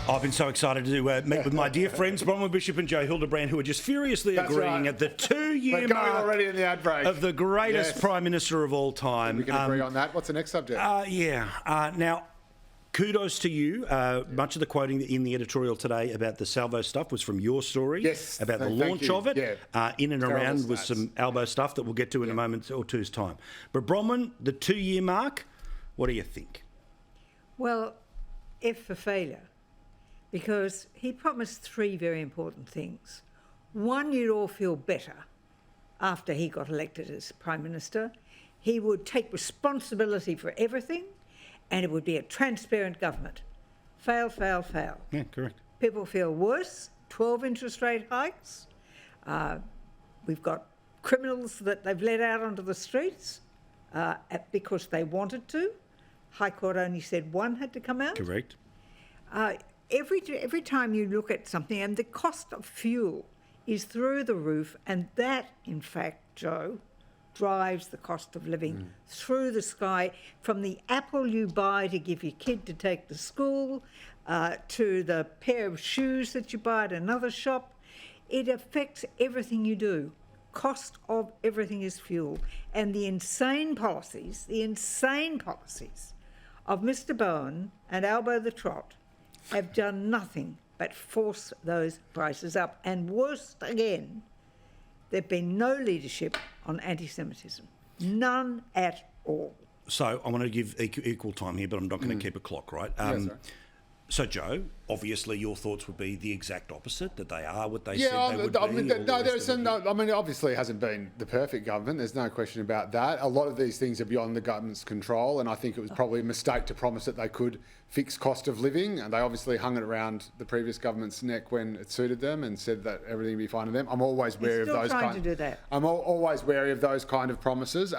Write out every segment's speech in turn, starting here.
I've been so excited to meet with my dear friends Bronwyn Bishop and Joe Hildebrand, who are just furiously agreeing at the 2-year mark already in the ad break of the greatest Prime Minister of all time. We can agree on that. What's the next subject? Now, kudos to you. Much of the quoting in the editorial today about the Salvo stuff was from your story. Yes. About the launch of it. Yeah. In and Terrible around stats. with some Albo stuff that we'll get to in a moment or two's time. But Bronwyn, the 2-year mark, what do you think? Well, F for failure, because he promised 3 very important things. One, you'd all feel better after he got elected as Prime Minister. He would take responsibility for everything, and it would be a transparent government. Fail, fail, fail. Yeah, correct. People feel worse, 12 interest rate hikes. We've got criminals that they've let out onto the streets because they wanted to. High Court only said 1 had to come out. Correct. Every time you look at something, and the cost of fuel is through the roof, and that, in fact, Joe, drives the cost of living through the sky, from the apple you buy to give your kid to take to school, to the pair of shoes that you buy at another shop. It affects everything you do. Cost of everything is fuel. And the insane policies of Mr. Bowen and Albo the Trot have done nothing but force those prices up. And worse again, there've been no leadership on anti-Semitism. None at all. So I want to give equal time here, but I'm not going to keep a clock, right? Yes, So, Joe, obviously your thoughts would be the exact opposite, that they are what they said they would I be. mean, or the rest there's of it. I mean, obviously it hasn't been the perfect government. There's no question about that. A lot of these things are beyond the government's control, and I think it was probably a mistake to promise that they could fix cost of living, and they obviously hung it around the previous government's neck when it suited them and said that everything would be fine with them. I'm always wary of those trying to do that. I'm always wary of those kind of promises.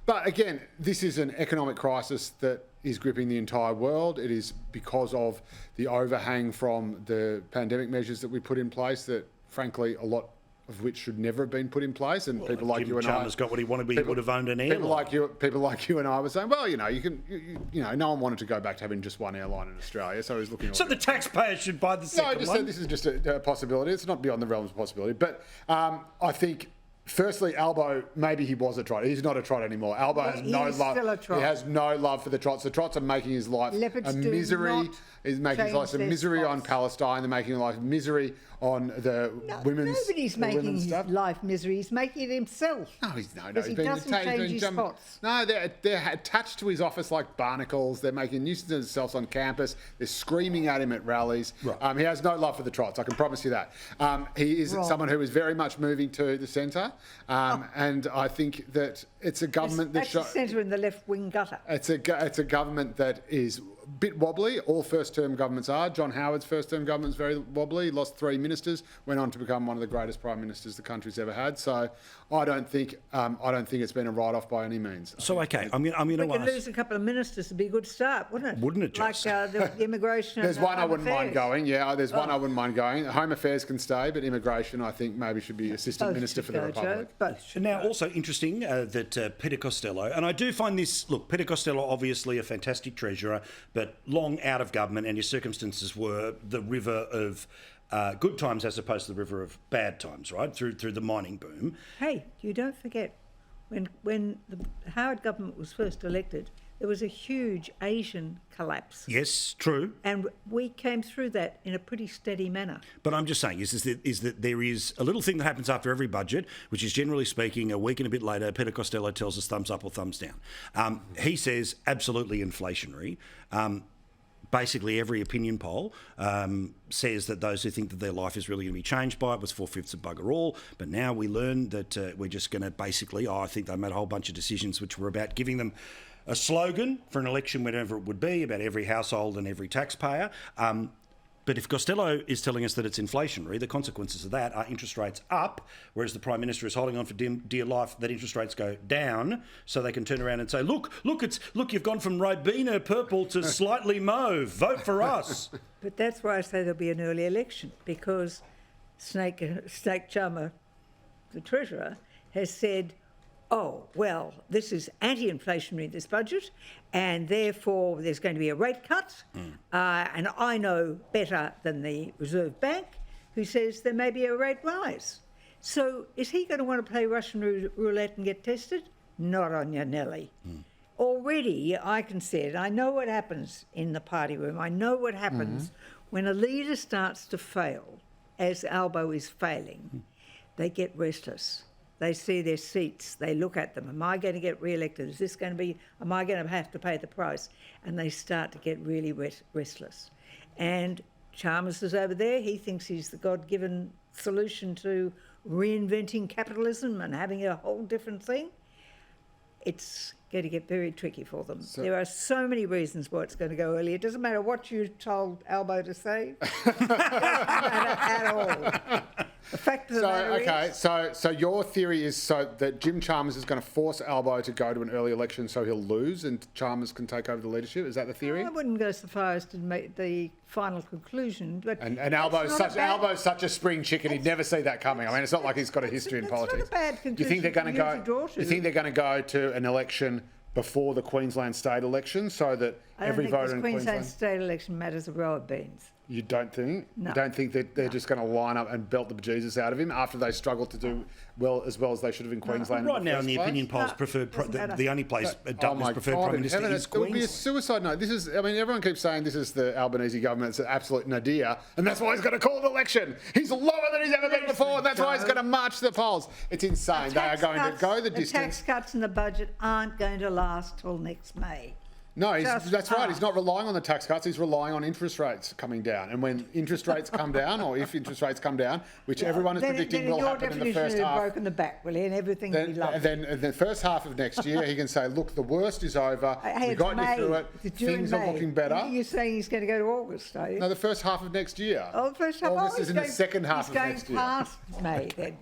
But again, this is an economic crisis that is gripping the entire world. It is because of the overhang from the pandemic measures that we put in place that, frankly, a lot of which should never have been put in place. And people like you and I... Jim Chalmers got what he wanted, but he would have owned an airline. People like you and I were saying, well, you know, no one wanted to go back to having just one airline in Australia, so he's looking... So the taxpayers should buy the second No, I just one? said this is just a possibility. It's not beyond the realms of possibility. But I think... Firstly, Albo, maybe he was a trot. He's not a trot anymore. Albo has no love. Still a trot. He has no love for the trots. The trots are making his life a misery. He's making his life a misery on Palestine. They're making life misery on the women's. Nobody's making his life misery. He's making it himself. No, he's he doesn't change his spots. No, they're attached to his office like barnacles. They're making nuisance of themselves on campus. They're screaming at him at rallies. Right. He has no love for the trots. I can promise you that. He is someone who is very much moving to the centre, and I think that it's a government that's the centre in the left-wing gutter. It's a government that is a bit wobbly. All first-term governments are. John Howard's first-term government is very wobbly. He lost 3 ministers, went on to become one of the greatest prime ministers the country's ever had. So I don't think it's been a write-off by any means. So okay, I'm going to ask. We could lose a couple of ministers to be a good start, wouldn't it? Wouldn't it just? Like the immigration. There's and one I wouldn't Affairs. mind going. Yeah, there's one I wouldn't mind going. Home Affairs can stay, but immigration, I think, maybe should be assistant Both minister should for the go, Republic. Joe. Both should Now, go. also interesting that Peter Costello, and I do find this, look, Peter Costello, obviously a fantastic treasurer, but long out of government, and his circumstances were the river of good times as opposed to the river of bad times, right, through the mining boom. Hey, you don't forget, when the Howard government was first elected, there was a huge Asian collapse. Yes, true. And we came through that in a pretty steady manner. But I'm just saying is that there is a little thing that happens after every budget, which is generally speaking a week and a bit later, Peter Costello tells us thumbs up or thumbs down. He says absolutely inflationary. Basically, every opinion poll says that those who think that their life is really going to be changed by it was 4/5 of bugger all. But now we learn that we're just going to basically, I think they made a whole bunch of decisions which were about giving them a slogan for an election, whenever it would be, about every household and every taxpayer. But if Costello is telling us that it's inflationary, the consequences of that are interest rates up, whereas the Prime Minister is holding on for dear life that interest rates go down, so they can turn around and say, look, you've gone from Ribena purple to slightly mauve. Vote for us. But that's why I say there'll be an early election, because Snake Charmer, the Treasurer, has said, oh, well, this is anti-inflationary, this budget, and therefore there's going to be a rate cut. And I know better than the Reserve Bank, who says there may be a rate rise. So is he going to want to play Russian roulette and get tested? Not on your Nelly. Already, I can see it. I know what happens in the party room. I know what happens when a leader starts to fail, as Albo is failing. They get restless. They see their seats. They look at them. Am I going to get re-elected? Is this going to be, am I going to have to pay the price? And they start to get really restless. And Chalmers is over there. He thinks he's the God-given solution to reinventing capitalism and having a whole different thing. It's going to get very tricky for them. There are so many reasons why it's going to go early. It doesn't matter what you told Albo to say. It doesn't matter at all. The fact of the matter is... So your theory is that Jim Chalmers is going to force Albo to go to an early election so he'll lose and Chalmers can take over the leadership? Is that the theory? I wouldn't go so far as to make the final conclusion, but... And Albo's such a spring chicken, he'd never see that coming. I mean, it's not like he's got a history in politics. It's not a bad conclusion. You think they're going to go to an election before the Queensland state election so that every voter in Queensland... Queensland state election matters a row of beans. You don't think? No. You don't think that they're just going to line up and belt the bejesus out of him after they struggled to do well as they should have in Queensland? Right now in the opinion polls, the only place Dutton's preferred Prime Minister is Queensland. It would be a suicide note. This is, I mean, everyone keeps saying this is the Albanese government. It's an absolute nadir, and that's why he's going to call an election. He's lower than he's ever been before, and that's why he's going to march to the polls. It's insane. They are going to go the distance. The tax cuts in the budget aren't going to last till next May. No, that's right. He's not relying on the tax cuts. He's relying on interest rates coming down. And when interest rates come down, or if interest rates come down, which everyone is predicting will happen in the first half. Broken the back, will he? And everything will be lovely. Then in the first half of next year, he can say, look, the worst is over. We got you through it. Things are looking better. You're saying he's going to go to August, are you? No, the first half of next year. Oh, the first half. August is in the second half of next year. He's going past May, then.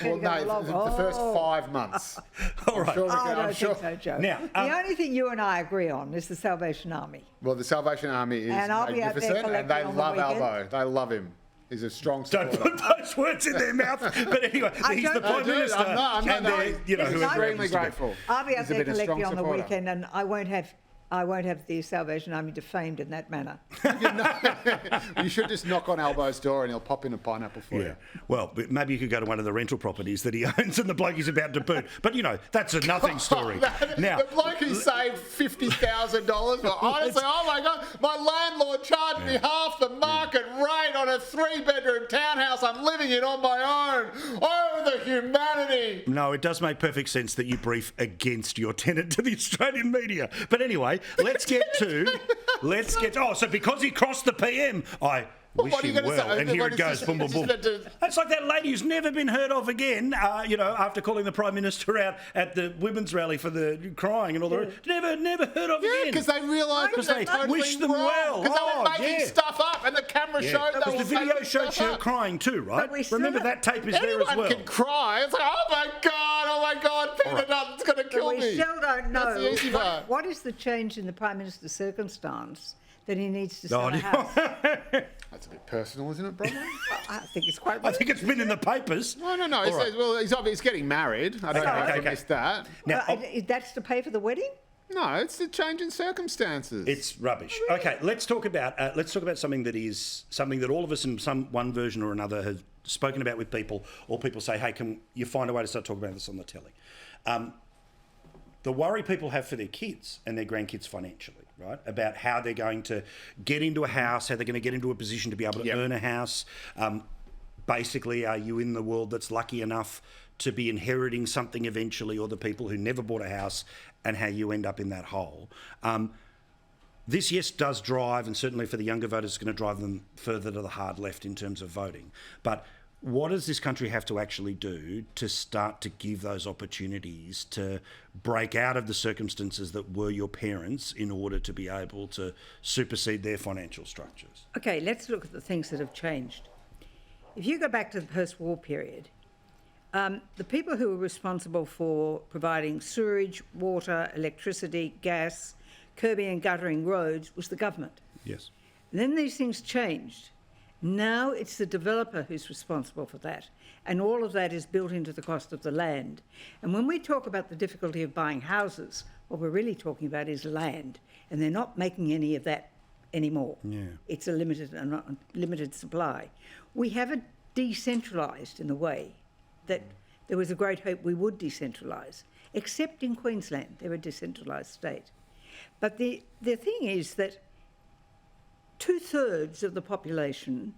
Well, no, the first 5 months. All right. I don't think so, Joe. Now, the only thing you and I agree on is the Salvation Army. Well, the Salvation Army is magnificent, and they love Albo. They love him. He's a strong supporter. Don't put those words in their mouth. But anyway, he's the Prime Minister. I'm extremely grateful. I'll be up there collecting on the weekend, and I won't have the Salvation Army defamed in that manner. You should just knock on Albo's door and he'll pop in a pineapple for you. Well, maybe you could go to one of the rental properties that he owns and the bloke is about to boot. But, that's a nothing story. Now, the bloke who saved $50,000, well, honestly, oh my God, my landlord charged me half the market rate on a 3-bedroom townhouse I'm living in on my own. Oh, the humanity. No, it does make perfect sense that you brief against your tenant to the Australian media. But anyway, let's get so because he crossed the PM, I wish him well. And here it goes, boom, boom, boom. That's like that lady who's never been heard of again, after calling the Prime Minister out at the women's rally for the crying and all the rest. Never heard of again. Yeah, because they realised that they totally wish them well. Because they were making stuff up and the camera showed they were the video showed her crying too, right? Remember that tape is there as well. Anyone can cry. It's like, oh my God, Peter Dutton's going to kill me. We still don't know That's the easy part. what is the change in the Prime Minister's circumstance that he needs to sell a house. That's a bit personal, isn't it, brother? I think it's quite. I think it's been in the papers. No. Well, he's getting married. I don't know if you missed that. Now, that's to pay for the wedding. No, it's the change in circumstances. It's rubbish. Okay, let's talk about something that all of us in one version or another have spoken about with people, or people say, hey, can you find a way to start talking about this on the telly? The worry people have for their kids and their grandkids financially, right? About how they're going to get into a house, how they're going to get into a position to be able to earn a house. Basically, are you in the world that's lucky enough to be inheriting something eventually, or the people who never bought a house, and how you end up in that hole? This, yes, does drive, and certainly for the younger voters, it's going to drive them further to the hard left in terms of voting. But what does this country have to actually do to start to give those opportunities to break out of the circumstances that were your parents in order to be able to supersede their financial structures? Okay, let's look at the things that have changed. If you go back to the post-war period, the people who were responsible for providing sewerage, water, electricity, gas, curbing and guttering roads was the government. Yes. And then these things changed, Now it's the developer who's responsible for that. And all of that is built into the cost of the land. And when we talk about the difficulty of buying houses, what we're really talking about is land. And they're not making any of that anymore. Yeah. It's a limited supply. We have it decentralised in the way that there was a great hope we would decentralise, except in Queensland, they're a decentralised state. But the thing is that 2/3 of the population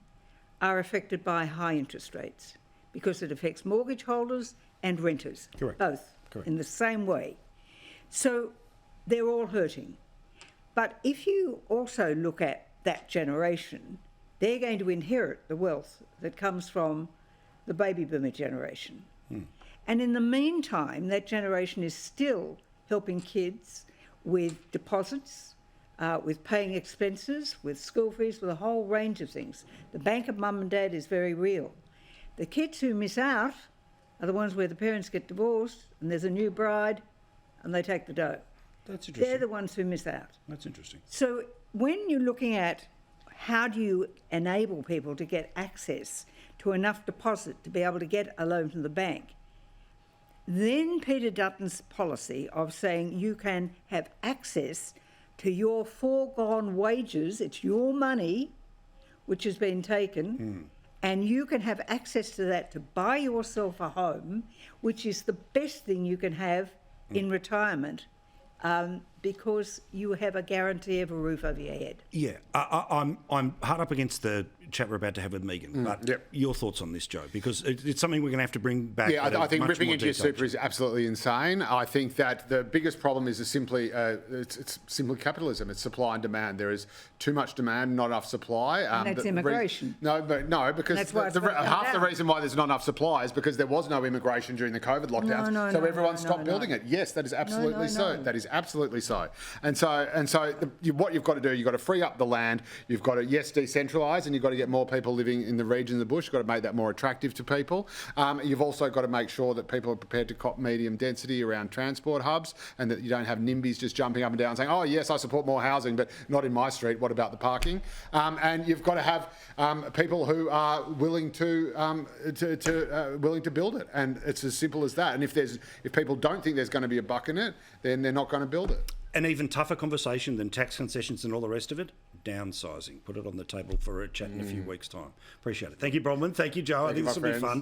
are affected by high interest rates because it affects mortgage holders and renters, Correct. both Correct. in the same way. So they're all hurting. But if you also look at that generation, they're going to inherit the wealth that comes from the baby boomer generation. And in the meantime, that generation is still helping kids with deposits, with paying expenses, with school fees, with a whole range of things. The bank of mum and dad is very real. The kids who miss out are the ones where the parents get divorced and there's a new bride and they take the dough. That's interesting. They're the ones who miss out. That's interesting. So when you're looking at how do you enable people to get access to enough deposit to be able to get a loan from the bank, then Peter Dutton's policy of saying you can have access to your foregone wages, it's your money which has been taken, and you can have access to that to buy yourself a home, which is the best thing you can have in retirement, because you have a guarantee of a roof over your head. Yeah, I'm hard up against the chat we're about to have with Megan, but your thoughts on this, Joe, because it's something we're going to have to bring back. Yeah, I think ripping into your super is absolutely insane. I think that the biggest problem is simply it's simply capitalism. It's supply and demand. There is too much demand, not enough supply. And that's immigration. Because That's why half the reason why there's not enough supply is because there was no immigration during the COVID lockdowns. So everyone stopped building it. Yes, that is absolutely so. That is absolutely so. And so what you've got to do, you've got to free up the land. You've got to decentralise, and you've got to get more people living in the region of the bush. You've got to make that more attractive to people. You've also got to make sure that people are prepared to cop medium density around transport hubs, and that you don't have NIMBYs just jumping up and down saying, "Oh yes, I support more housing, but not in my street. What about the parking?" And you've got to have people who are willing to build it, and it's as simple as that. And if people don't think there's going to be a buck in it, then they're not going to build it. An even tougher conversation than tax concessions and all the rest of it, downsizing. Put it on the table for a chat in a few weeks' time. Appreciate it. Thank you, Bronwyn. Thank you, Joe. I think this will be fun.